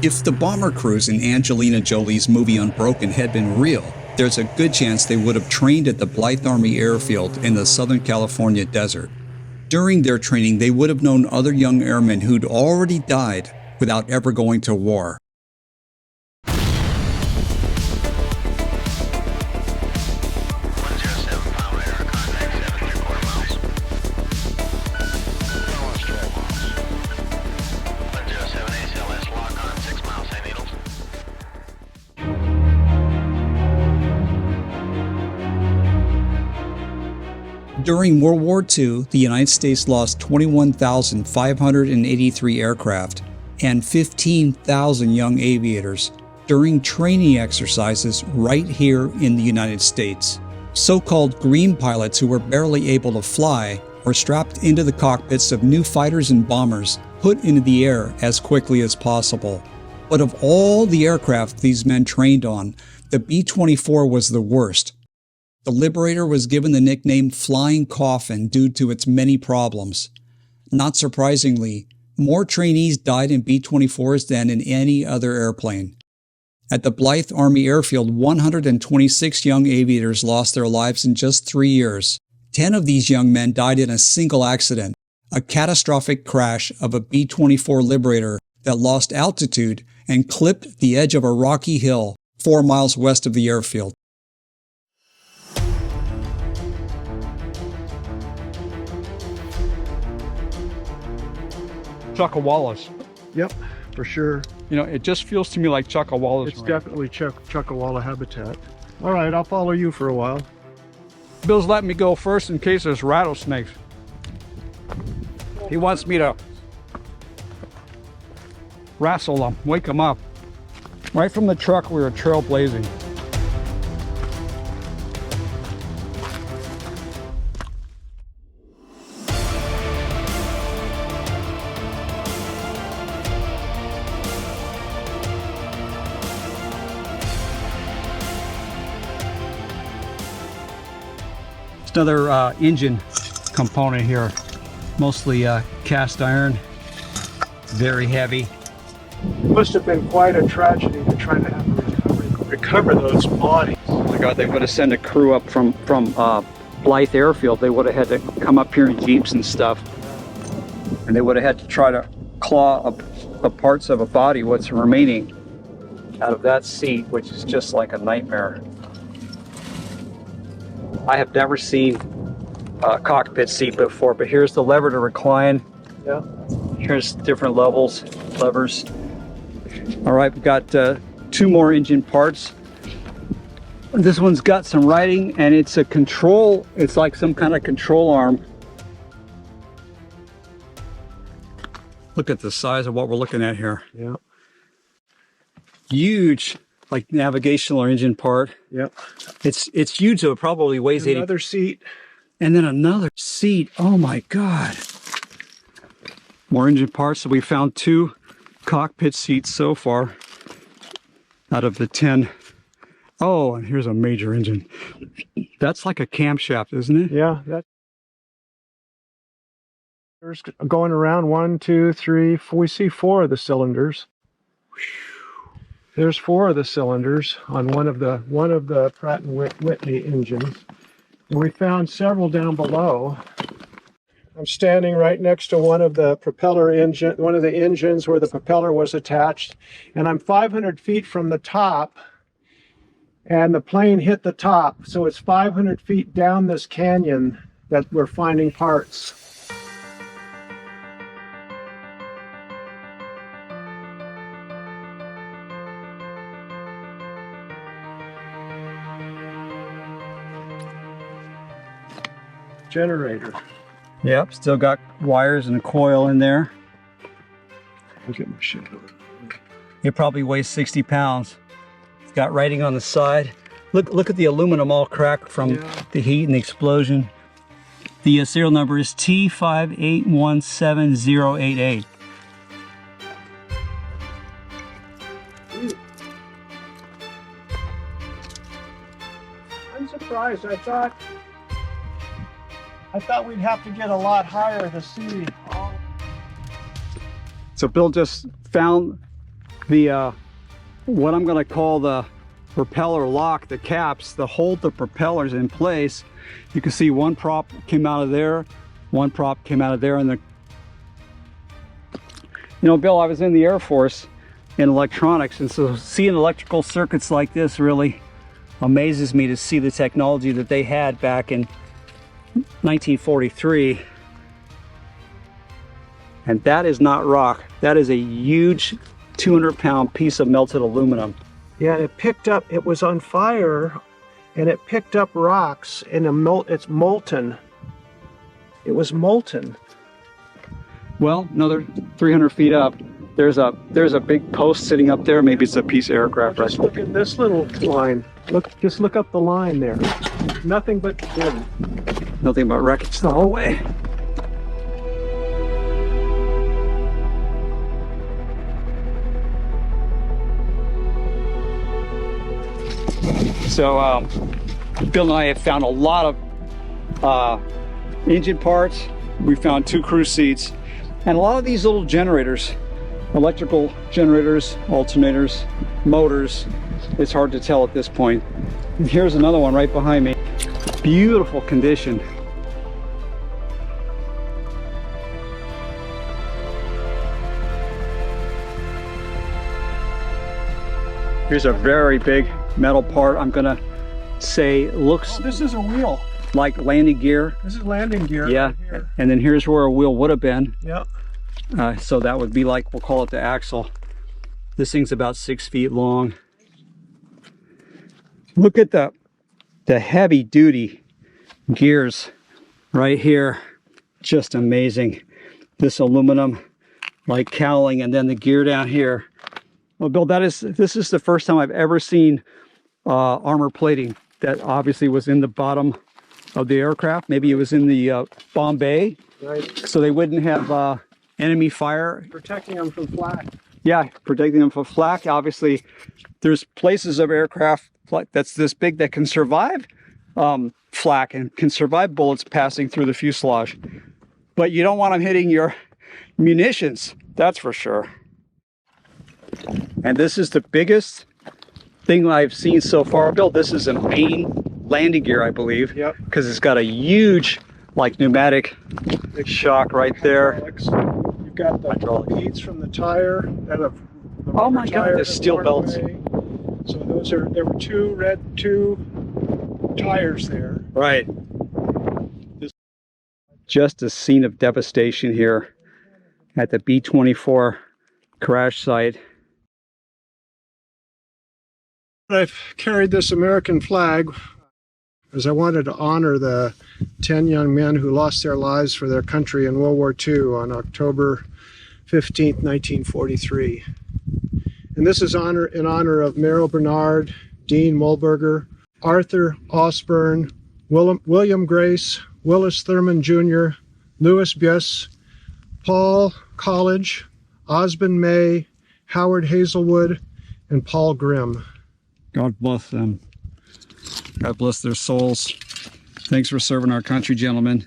If the bomber crews in Angelina Jolie's movie Unbroken had been real, there's a good chance they would have trained at the Blythe Army Airfield in the Southern California desert. During their training, they would have known other young airmen who'd already died without ever going to war. During World War II, the United States lost 21,583 aircraft and 15,000 young aviators during training exercises right here in the United States. So-called green pilots who were barely able to fly were strapped into the cockpits of new fighters and bombers put into the air as quickly as possible. But of all the aircraft these men trained on, the B-24 was the worst. The Liberator was given the nickname Flying Coffin due to its many problems. Not surprisingly, more trainees died in B-24s than in any other airplane. At the Blythe Army Airfield, 126 young aviators lost their lives in just 3 years. 10 of these young men died in a single accident, a catastrophic crash of a B-24 Liberator that lost altitude and clipped the edge of a rocky hill 4 miles west of the airfield. Chuckawallas. Yep, for sure. You know, it just feels to me like Chuckawallas. It's definitely Chuckawalla habitat. All right, I'll follow you for a while. Bill's letting me go first in case there's rattlesnakes. He wants me to wrestle them, wake them up. Right from the truck, we were trailblazing. Another engine component here, mostly cast iron, very heavy. It must have been quite a tragedy to try to have recover those bodies. Oh my God, they would have sent a crew up from Blythe Airfield. They would have had to come up here in Jeeps and stuff. And they would have had to try to claw up the parts of a body, what's remaining, out of that seat, which is just like a nightmare. I have never seen a cockpit seat before, but here's the lever to recline. Yeah. Here's different levels, levers. All right, we've got 2 more engine parts. This one's got some writing, and it's a control. It's like some kind of control arm. Look at the size of what we're looking at here. Yeah. Huge, like navigational engine part. Yep. It's huge, so it probably weighs 80. Another seat. And then another seat. Oh my God. More engine parts. So we found 2 cockpit seats so far out of the 10. Oh, and here's a major engine. That's like a camshaft, isn't it? Yeah. There's going around 1, 2, 3, 4. We see 4 of the cylinders. There's 4 of the cylinders on one of the Pratt & Whitney engines. And we found several down below. I'm standing right next to one of the engines where the propeller was attached, and I'm 500 feet from the top, and the plane hit the top, so it's 500 feet down this canyon that we're finding parts. Generator. Yep, still got wires and a coil in there. I'll get my shit over. It probably weighs 60 pounds. It's got writing on the side. Look at the aluminum all cracked from the heat and the explosion. The serial number is T5817088. I'm surprised. I thought we'd have to get a lot higher to see. So Bill just found the what I'm going to call the propeller lock, the caps that hold the propellers in place. You can see one prop came out of there, one prop came out of there, and the, you know, Bill, I was in the Air Force in electronics, and so seeing electrical circuits like this really amazes me, to see the technology that they had back in 1943. And that is not rock. That is a huge 200-pound piece of melted aluminum. Yeah, it picked up, it was on fire, and it picked up rocks, and it's molten. It was molten. Well, another 300 feet up, there's a big post sitting up there. Maybe it's a piece of aircraft. Just look at this little line. Just look up the line there. Nothing but din. Nothing but wreckage the whole way. So Bill and I have found a lot of engine parts. We found 2 crew seats and a lot of these little generators, electrical generators, alternators, motors. It's hard to tell at this point. And here's another one right behind me. Beautiful condition. Here's a very big metal part. I'm gonna say looks. Oh, this is a wheel. Like landing gear. This is landing gear. Yeah, right here. And then here's where a wheel would have been. Yep. So that would be like, we'll call it the axle. This thing's about 6 feet long. Look at the heavy duty gears right here. Just amazing. This aluminum like cowling, and then the gear down here. Well, Bill, this is the first time I've ever seen armor plating that obviously was in the bottom of the aircraft. Maybe it was in the bomb bay, Right. so they wouldn't have enemy fire. Protecting them from flak. Yeah, protecting them from flak. Obviously, there's places of aircraft that's this big that can survive flak and can survive bullets passing through the fuselage. But you don't want them hitting your munitions, that's for sure. And this is the biggest thing I've seen so far, Bill. This is a main landing gear, I believe. Yep. Because it's got a huge, like, pneumatic shock right there. Hydraulics. You've got the beads from the tire that have. Oh my God, there's steel belts. So there were two tires there. Right. Just a scene of devastation here at the B-24 crash site. I've carried this American flag because I wanted to honor the 10 young men who lost their lives for their country in World War II on October 15th, 1943. And this is in honor of Merrill Bernard, Dean Mulberger, Arthur Osborne, William Grace, Willis Thurman Jr., Louis Buss, Paul College, Osmond May, Howard Hazelwood, and Paul Grimm. God bless them. God bless their souls. Thanks for serving our country, gentlemen.